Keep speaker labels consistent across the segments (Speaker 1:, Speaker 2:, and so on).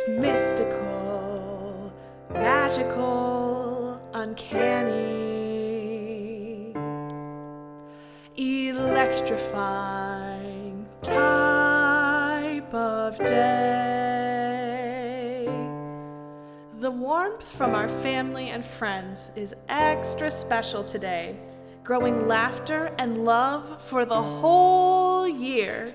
Speaker 1: mystical, magical, uncanny, electrifying type of day. The warmth from our family and friends is extra special today, growing laughter and love for the whole year.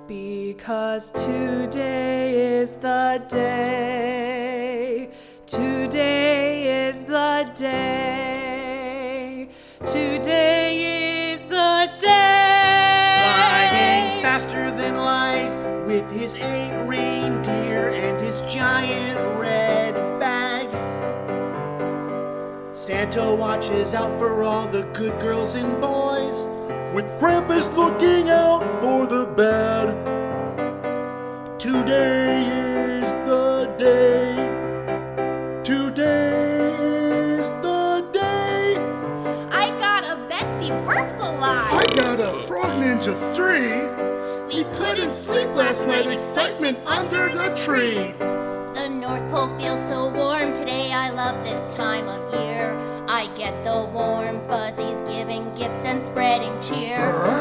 Speaker 1: Because today is the day, today is the day, today is the day.
Speaker 2: Flying faster than light with his 8 reindeer and his giant red bag. Santa watches out for all the good girls and boys, with Krampus looking out for the bad. Today is the day. Today is the day.
Speaker 3: I got a Betsy Burps alive.
Speaker 4: I got a Frog Ninja Stree.
Speaker 3: We couldn't sleep last night, excitement under the tree. The North Pole feels so warm today, I love this time of year. I get the warm fuzzies, giving gifts and spreading cheer.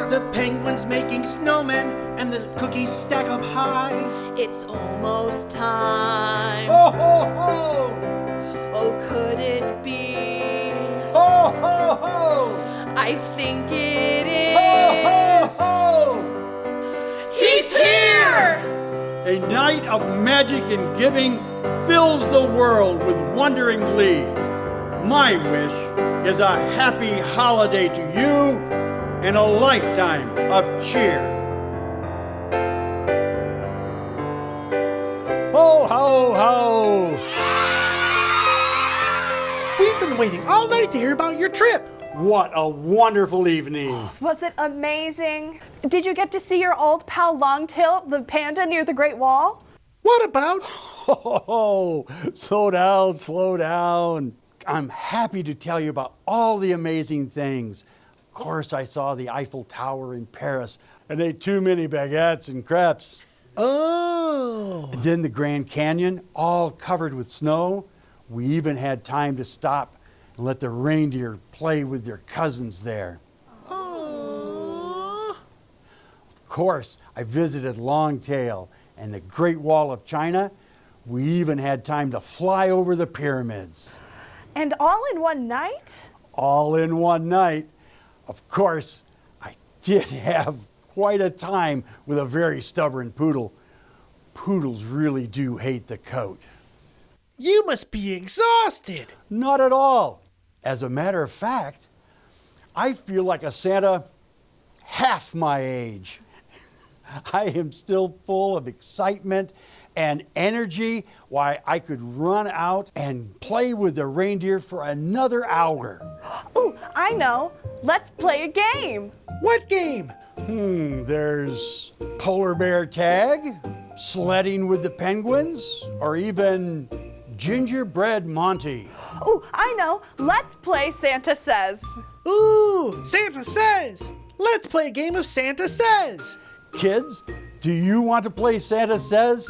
Speaker 2: The penguins making snowmen and the cookies stack up high.
Speaker 1: It's almost time.
Speaker 2: Ho, ho, ho!
Speaker 1: Oh, could it be?
Speaker 2: Ho, ho, ho!
Speaker 1: I think it
Speaker 2: Ho,
Speaker 1: is.
Speaker 2: ho, ho!
Speaker 1: He's here!
Speaker 5: A night of magic and giving fills the world with wondering glee. My wish is a happy holiday to you and a lifetime of cheer. Ho, ho, ho!
Speaker 2: We've been waiting all night to hear about your trip.
Speaker 5: What a wonderful evening.
Speaker 1: Was it amazing? Did you get to see your old pal Longtail, the panda near the Great Wall?
Speaker 2: What about?
Speaker 5: Oh, slow down, slow down. I'm happy to tell you about all the amazing things. Of course, I saw the Eiffel Tower in Paris and ate too many baguettes and crepes.
Speaker 2: Oh.
Speaker 5: And then the Grand Canyon, all covered with snow. We even had time to stop and let the reindeer play with their cousins there.
Speaker 2: Oh.
Speaker 5: Of course, I visited Longtail and the Great Wall of China. We even had time to fly over the pyramids.
Speaker 1: And all in one night?
Speaker 5: All in one night. Of course, I did have quite a time with a very stubborn poodle. Poodles really do hate the coat.
Speaker 2: You must be exhausted.
Speaker 5: Not at all. As a matter of fact, I feel like a Santa half my age. I am still full of excitement and energy. Why, I could run out and play with the reindeer for another hour.
Speaker 1: Ooh, I know. Let's play a game.
Speaker 2: What game?
Speaker 5: There's polar bear tag, sledding with the penguins, or even gingerbread Monty.
Speaker 1: Ooh, I know. Let's play Santa Says.
Speaker 2: Ooh, Santa Says. Let's play a game of Santa Says.
Speaker 5: Kids, do you want to play Santa Says?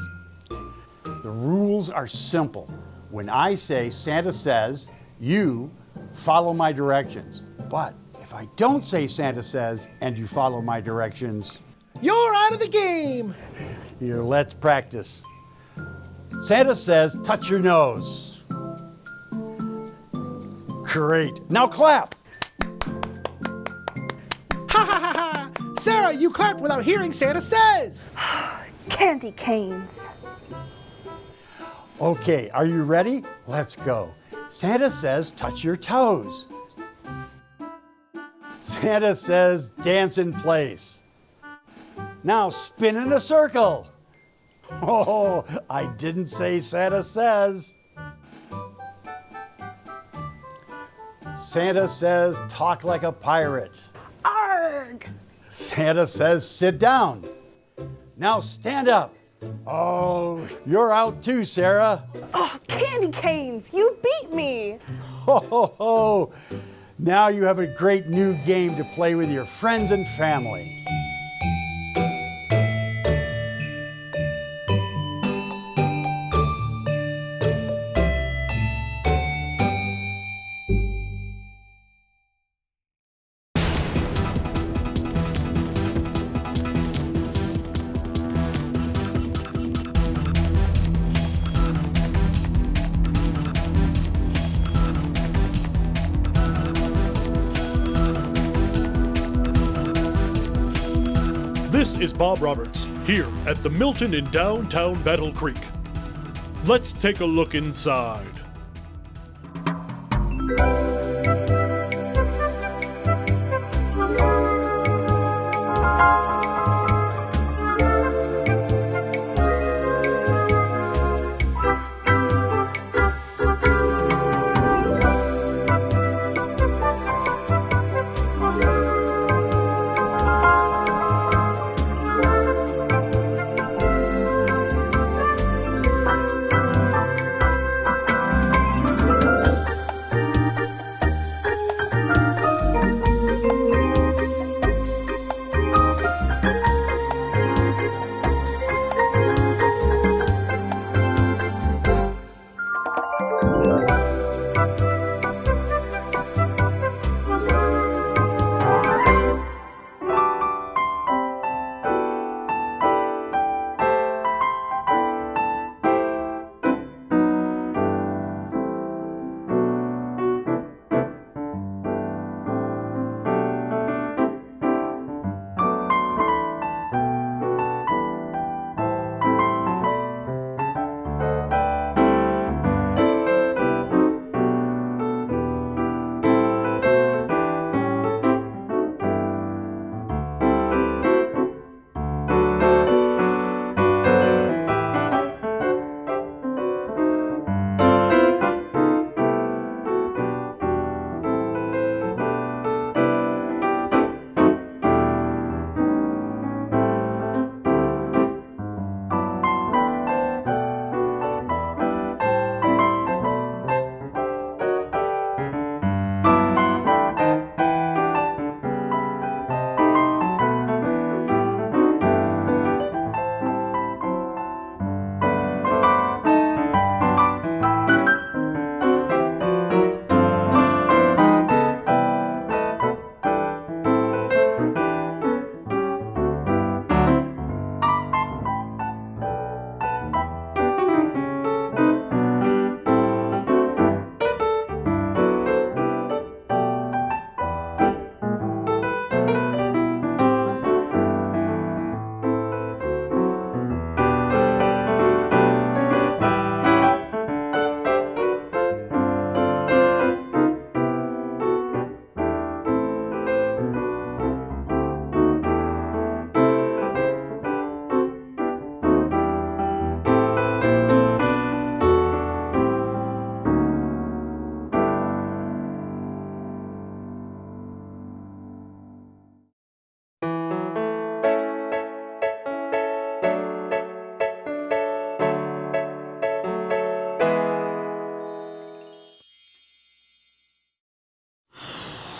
Speaker 5: The rules are simple. When I say Santa Says, you follow my directions. But if I don't say Santa Says and you follow my directions,
Speaker 2: You're out of the game.
Speaker 5: here, let's practice. Santa says, touch your nose. Great. Now clap.
Speaker 2: Ha ha ha ha. Sarah, you clapped without hearing Santa Says.
Speaker 1: Candy canes.
Speaker 5: Okay, are you ready? Let's go. Santa says, touch your toes. Santa says, dance in place. Now spin in a circle. Oh, I didn't say Santa says. Santa says, talk like a pirate.
Speaker 1: Arg!
Speaker 5: Santa says, sit down. Now stand up. Oh, you're out too, Sarah.
Speaker 1: Oh, candy canes! You beat me!
Speaker 5: Ho, ho, ho. Now you have a great new game to play with your friends and family.
Speaker 6: This is Bob Roberts, here at the Milton in downtown Battle Creek. Let's take a look inside.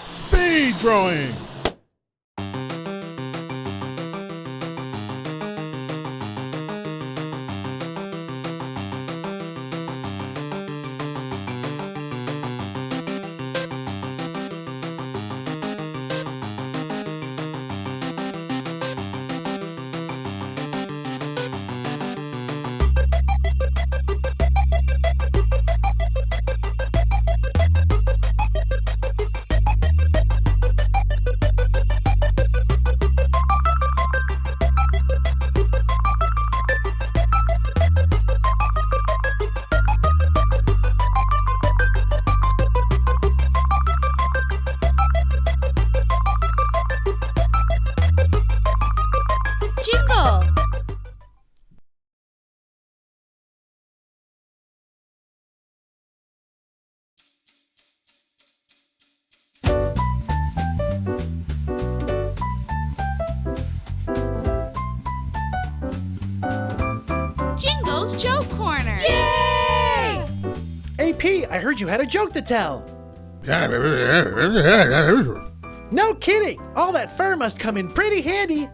Speaker 4: Speed drawings.
Speaker 1: Jingle! Jingle's Joke Corner! Yay!
Speaker 2: AP, I heard you had a joke to tell. No kidding. All that fur must come in pretty handy.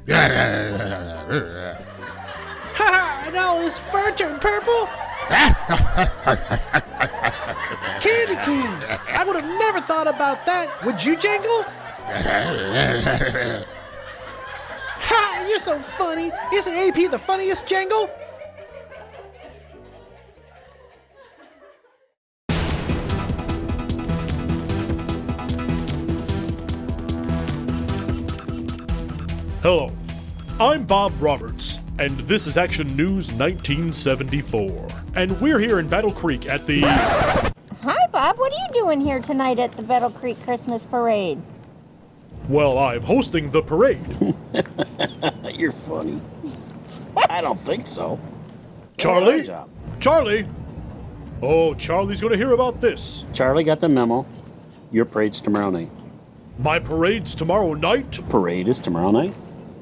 Speaker 2: Ha! And all this fur turned purple? Candy canes! I would have never thought about that. Would you, Jangle? Ha! You're so funny. Isn't AP the funniest, Jangle?
Speaker 6: Hello, I'm Bob Roberts, and this is Action News 1974. And we're here in Battle Creek at the...
Speaker 7: Hi, Bob. What are you doing here tonight at the Battle Creek Christmas Parade?
Speaker 6: Well, I'm hosting the parade.
Speaker 8: You're funny. I don't think so.
Speaker 6: Charlie?
Speaker 8: Good job.
Speaker 6: Charlie? Oh, Charlie's gonna hear about this.
Speaker 8: Charlie got the memo. Your parade's tomorrow night.
Speaker 6: My parade's tomorrow night?
Speaker 8: Parade is tomorrow night.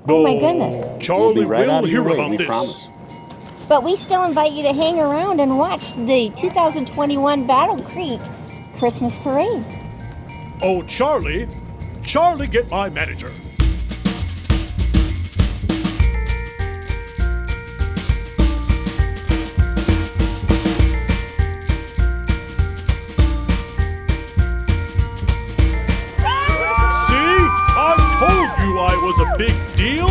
Speaker 7: Oh, my goodness.
Speaker 6: Charlie
Speaker 8: We'll be right out
Speaker 6: will
Speaker 8: of your
Speaker 6: hear
Speaker 8: way,
Speaker 6: about
Speaker 8: we
Speaker 6: this.
Speaker 8: promise.
Speaker 7: But we still invite you to hang around and watch the 2021 Battle Creek Christmas Parade.
Speaker 6: Oh, Charlie? Charlie, get my manager. See? I told you I was a big deal.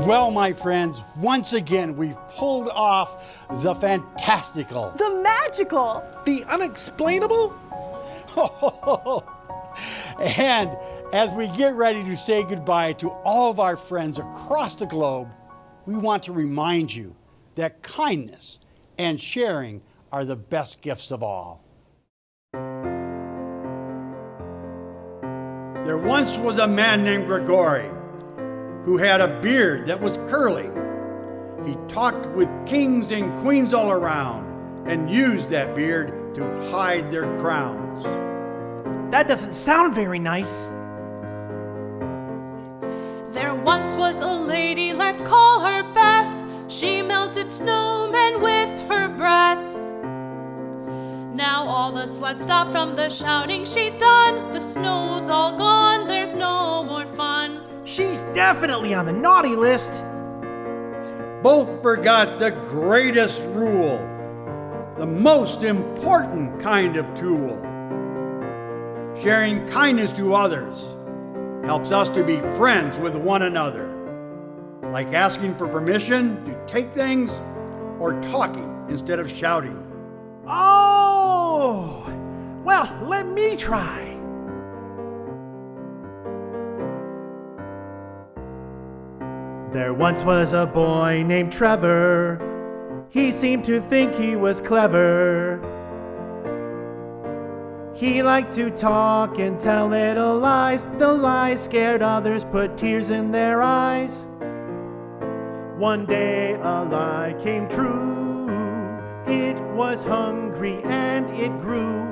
Speaker 5: Well, my friends, once again, we've pulled off the fantastical.
Speaker 1: The magical.
Speaker 2: The unexplainable?
Speaker 5: And as we get ready to say goodbye to all of our friends across the globe, we want to remind you that kindness and sharing are the best gifts of all. There once was a man named Gregory who had a beard that was curly. He talked with kings and queens all around and used that beard to hide their crowns.
Speaker 2: That doesn't sound very nice.
Speaker 1: There once was a lady, let's call her Beth. She melted snowmen with her breath. Now all the sleds stop from the shouting she'd done. The snow's all gone, there's no more fun.
Speaker 2: She's definitely on the naughty list.
Speaker 5: Both forgot the greatest rule, the most important kind of tool. Sharing kindness to others helps us to be friends with one another, like asking for permission to take things or talking instead of shouting.
Speaker 2: Oh! Well, let me try. There once was a boy named Trevor. He seemed to think he was clever. He liked to talk and tell little lies. The lies scared others, put tears in their eyes. One day a lie came true. It was hungry and it grew.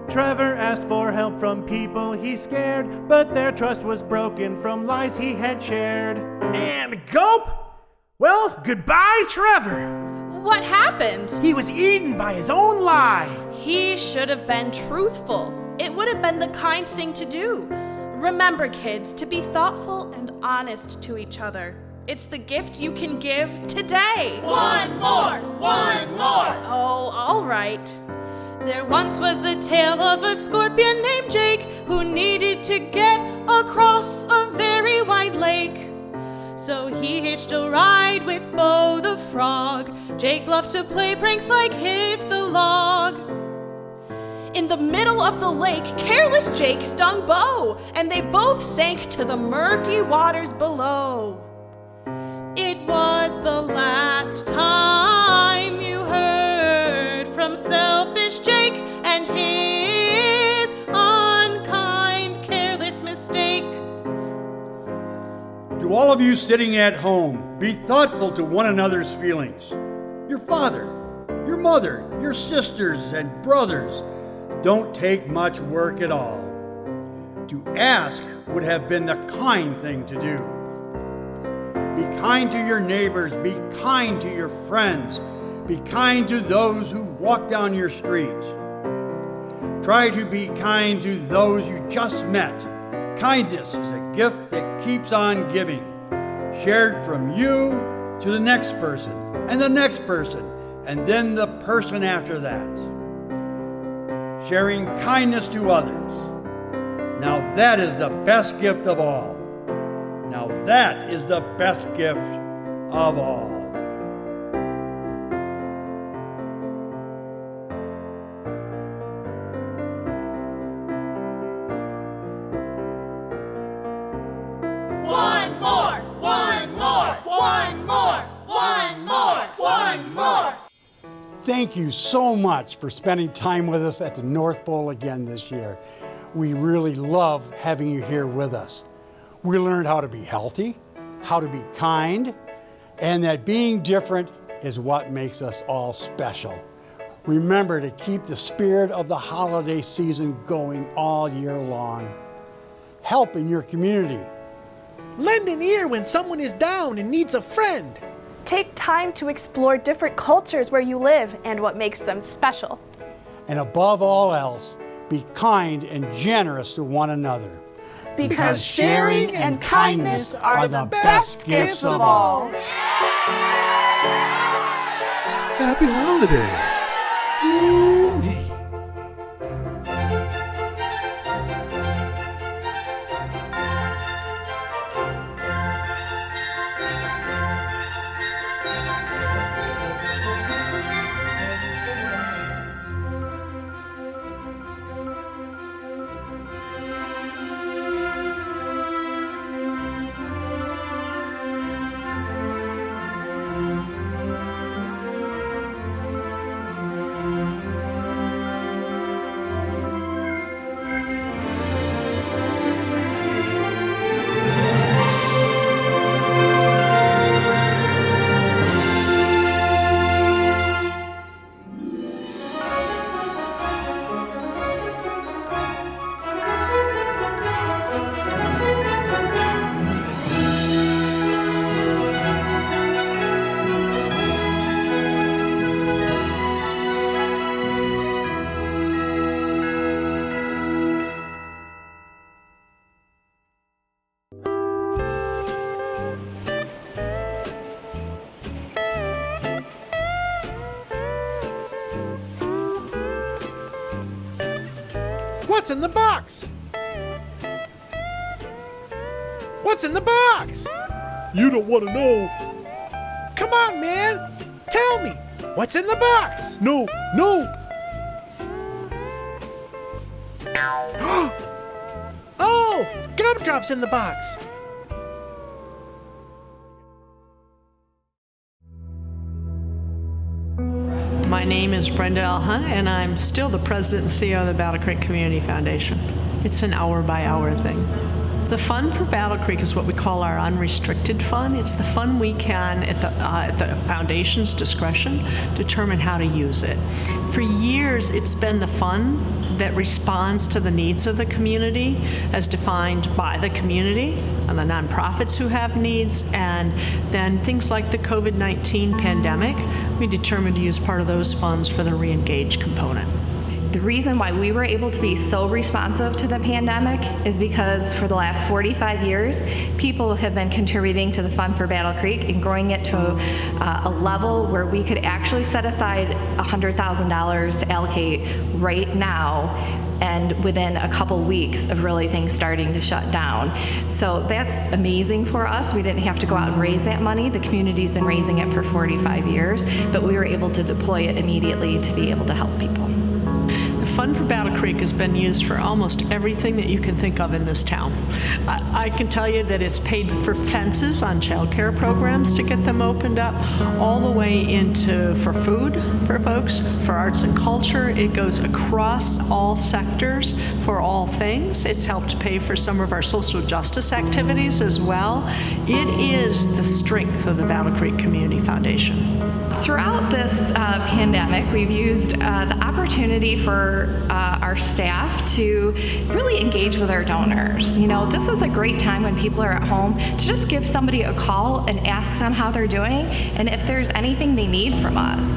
Speaker 2: Trevor asked for help from people he scared, but their trust was broken from lies he had shared. And gulp! Well, goodbye, Trevor!
Speaker 1: What happened?
Speaker 2: He was eaten by his own lie.
Speaker 1: He should have been truthful. It would have been the kind thing to do. Remember, kids, to be thoughtful and honest to each other. It's the gift you can give today.
Speaker 3: One more!
Speaker 1: Oh, all right. There once was a tale of a scorpion named Jake who needed to get across a very wide lake. So he hitched a ride with Bo the frog. Jake loved to play pranks like hit the log. In the middle of the lake, careless Jake stung Bo, and they both sank to the murky waters below. It was the last time you heard from selfish Jake and his unkind, careless mistake.
Speaker 5: To all of you sitting at home, be thoughtful to one another's feelings. Your father, your mother, your sisters and brothers don't take much work at all. To ask would have been the kind thing to do. Be kind to your neighbors, be kind to your friends, be kind to those who walk down your street. Try to be kind to those you just met. Kindness is a gift that keeps on giving, shared from you to the next person, and the next person, and then the person after that. Sharing kindness to others. Now that is the best gift of all. Now that is the best gift of all. Thank you so much for spending time with us at the North Pole again this year. We really love having you here with us. We learned how to be healthy, how to be kind, and that being different is what makes us all special. Remember to keep the spirit of the holiday season going all year long. Help in your community.
Speaker 2: Lend an ear when someone is down and needs a friend.
Speaker 9: Take time to explore different cultures where you live and what makes them special.
Speaker 5: And above all else, be kind and generous to one another.
Speaker 9: Because sharing and kindness are the best gifts of all.
Speaker 4: Happy holidays.
Speaker 2: What's in the box? What's in the box?
Speaker 6: You don't want to know.
Speaker 2: Come on, man. Tell me. What's in the box?
Speaker 6: No.
Speaker 2: Oh, gumdrops in the box.
Speaker 10: My name is Brenda L. Hunt, and I'm still the president and CEO of the Battle Creek Community Foundation. It's an hour-by-hour thing. The fund for Battle Creek is what we call our unrestricted fund. It's the fund we can, at the foundation's discretion, determine how to use it. For years, it's been the fund that responds to the needs of the community as defined by the community and the nonprofits who have needs, and then things like the COVID-19 pandemic, we determined to use part of those funds for the re-engage component.
Speaker 11: The reason why we were able to be so responsive to the pandemic is because for the last 45 years, people have been contributing to the Fund for Battle Creek and growing it to a level where we could actually set aside $100,000 to allocate right now, and within a couple weeks of really things starting to shut down. So that's amazing for us. We didn't have to go out and raise that money. The community's been raising it for 45 years, but we were able to deploy it immediately to be able to help people.
Speaker 10: The Fund for Battle Creek has been used for almost everything that you can think of in this town. I can tell you that it's paid for fences on child care programs to get them opened up, all the way into for food for folks, for arts and culture. It goes across all sectors for all things. It's helped pay for some of our social justice activities as well. It is the strength of the Battle Creek Community Foundation.
Speaker 11: Throughout this pandemic, we've used the opportunity for our staff to really engage with our donors. You know, this is a great time when people are at home to just give somebody a call and ask them how they're doing and if there's anything they need from us.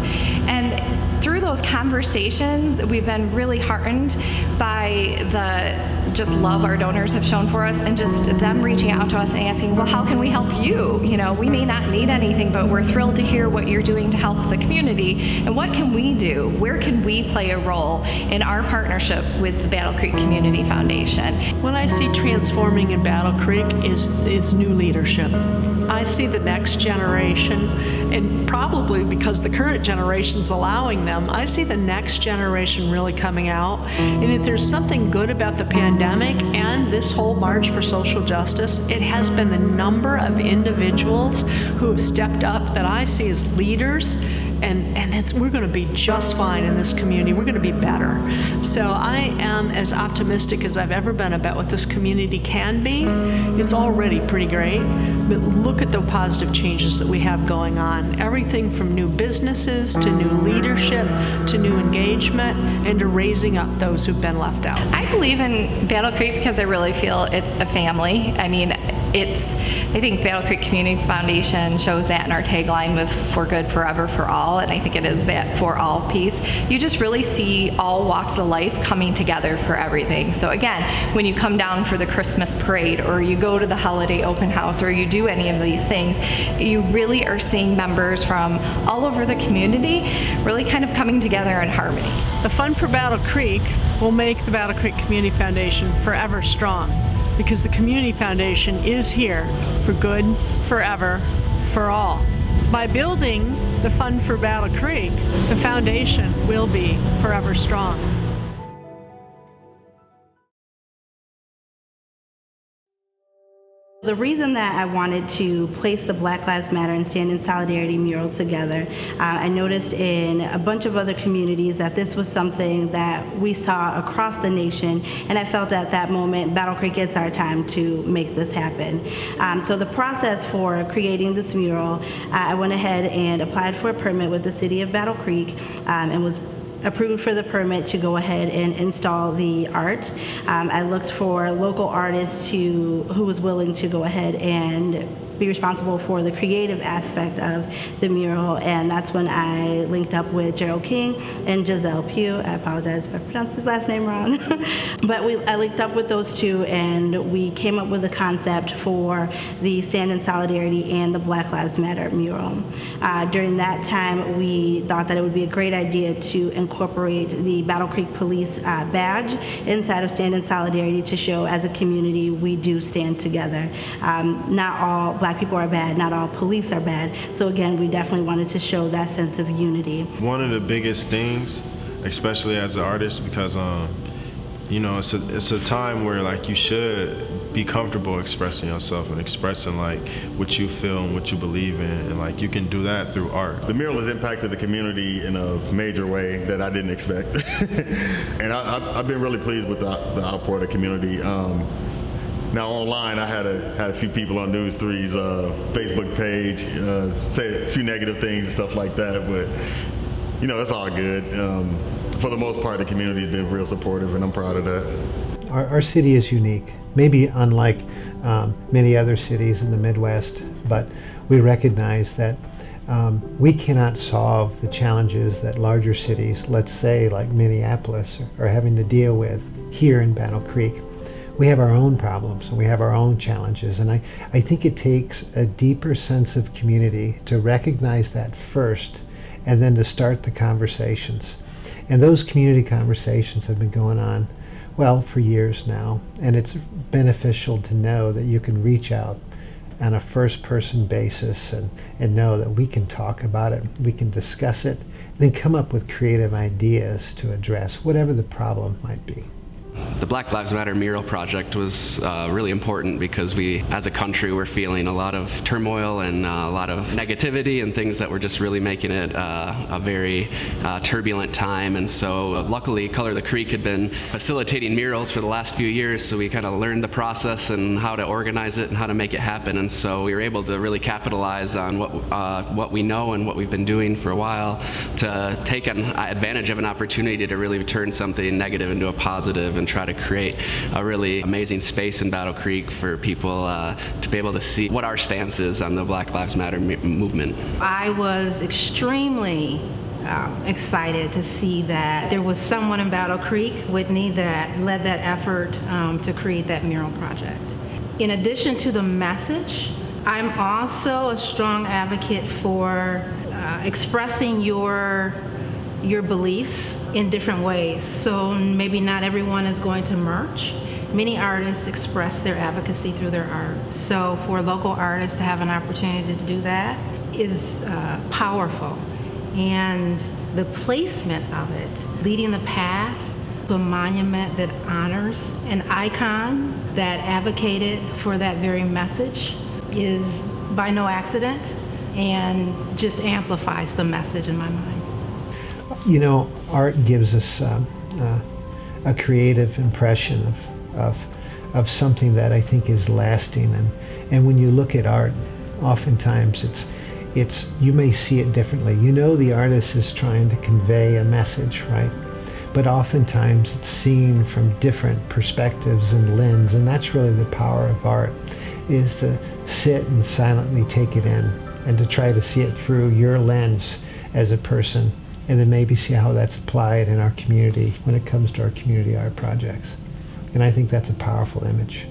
Speaker 11: And through those conversations, we've been really heartened by the just love our donors have shown for us, and just them reaching out to us and asking, well, how can we help you? You know, we may not need anything, but we're thrilled to hear what you're doing to help the community, and what can we do? Where can we play a role in our partnership with the Battle Creek Community Foundation?
Speaker 10: What I see transforming in Battle Creek is new leadership. I see the next generation, and probably because the current generation's allowing them, I see the next generation really coming out. And if there's something good about the pandemic and this whole March for Social Justice, it has been the number of individuals who have stepped up that I see as leaders, and we're going to be just fine in this community. We're going to be better. So I am as optimistic as I've ever been about what this community can be. It's already pretty great, but look at the positive changes that we have going on. Everything from new businesses to new leadership to new engagement and to raising up those who've been left out.
Speaker 11: I believe in Battle Creek because I really feel it's a family. I mean, I think Battle Creek Community Foundation shows that in our tagline with "For Good, Forever, For All," and I think it is that for all piece. You just really see all walks of life coming together for everything. So again, when you come down for the Christmas parade, or you go to the holiday open house, or you do any of these things, you really are seeing members from all over the community really kind of coming together in harmony.
Speaker 10: The Fund for Battle Creek will make the Battle Creek Community Foundation forever strong, because the Community Foundation is here for good, forever, for all. By building the Fund for Battle Creek, the foundation will be forever strong.
Speaker 12: The reason that I wanted to place the Black Lives Matter and Stand in Solidarity mural together, I noticed in a bunch of other communities that this was something that we saw across the nation, and I felt at that moment, Battle Creek, it's our time to make this happen. So the process for creating this mural, I went ahead and applied for a permit with the City of Battle Creek, and was approved for the permit to go ahead and install the art. I looked for local artists who was willing to go ahead and be responsible for the creative aspect of the mural, and that's when I linked up with Gerald King and Giselle Pugh. I apologize if I pronounced his last name wrong. But I linked up with those two, and we came up with a concept for the Stand in Solidarity and the Black Lives Matter mural. During that time, we thought that it would be a great idea to incorporate the Battle Creek Police badge inside of Stand in Solidarity to show as a community we do stand together. Not all Black people are bad, not all police are bad. So again, we definitely wanted to show that sense of unity.
Speaker 13: One of the biggest things, especially as an artist, because You know, it's a time where like you should be comfortable expressing yourself and expressing like what you feel and what you believe in, and like you can do that through art.
Speaker 14: The mural has impacted the community in a major way that I didn't expect. And I've been really pleased with the outpour of the community. Now online, I had a few people on News 3's Facebook page say a few negative things and stuff like that, but you know, it's all good. For the most part, the community has been real supportive, and I'm proud of that.
Speaker 15: Our city is unique, maybe unlike many other cities in the Midwest, but we recognize that we cannot solve the challenges that larger cities, let's say like Minneapolis, are having to deal with here in Battle Creek. We have our own problems and we have our own challenges, and I think it takes a deeper sense of community to recognize that first and then to start the conversations. And those community conversations have been going on, well, for years now, and it's beneficial to know that you can reach out on a first-person basis and know that we can talk about it, we can discuss it, and then come up with creative ideas to address whatever the problem might be.
Speaker 16: The Black Lives Matter mural project was really important because we, as a country, were feeling a lot of turmoil and a lot of negativity and things that were just really making it a very turbulent time. And so luckily, Color the Creek had been facilitating murals for the last few years, so we kind of learned the process and how to organize it and how to make it happen. And so we were able to really capitalize on what we know and what we've been doing for a while to take advantage of an opportunity to really turn something negative into a positive and try to create a really amazing space in Battle Creek for people to be able to see what our stance is on the Black Lives Matter movement.
Speaker 17: I was extremely excited to see that there was someone in Battle Creek, Whitney, that led that effort to create that mural project. In addition to the message, I'm also a strong advocate for expressing your beliefs in different ways. So maybe not everyone is going to merch. Many artists express their advocacy through their art. So for local artists to have an opportunity to do that is powerful. And the placement of it, leading the path to a monument that honors an icon that advocated for that very message, is by no accident and just amplifies the message in my mind.
Speaker 15: You know, art gives us a creative impression of something that I think is lasting, and when you look at art, oftentimes it's you may see it differently. You know, the artist is trying to convey a message, right? But oftentimes it's seen from different perspectives and lens, and that's really the power of art, is to sit and silently take it in and to try to see it through your lens as a person, and then maybe see how that's applied in our community when it comes to our community art projects. And I think that's a powerful image.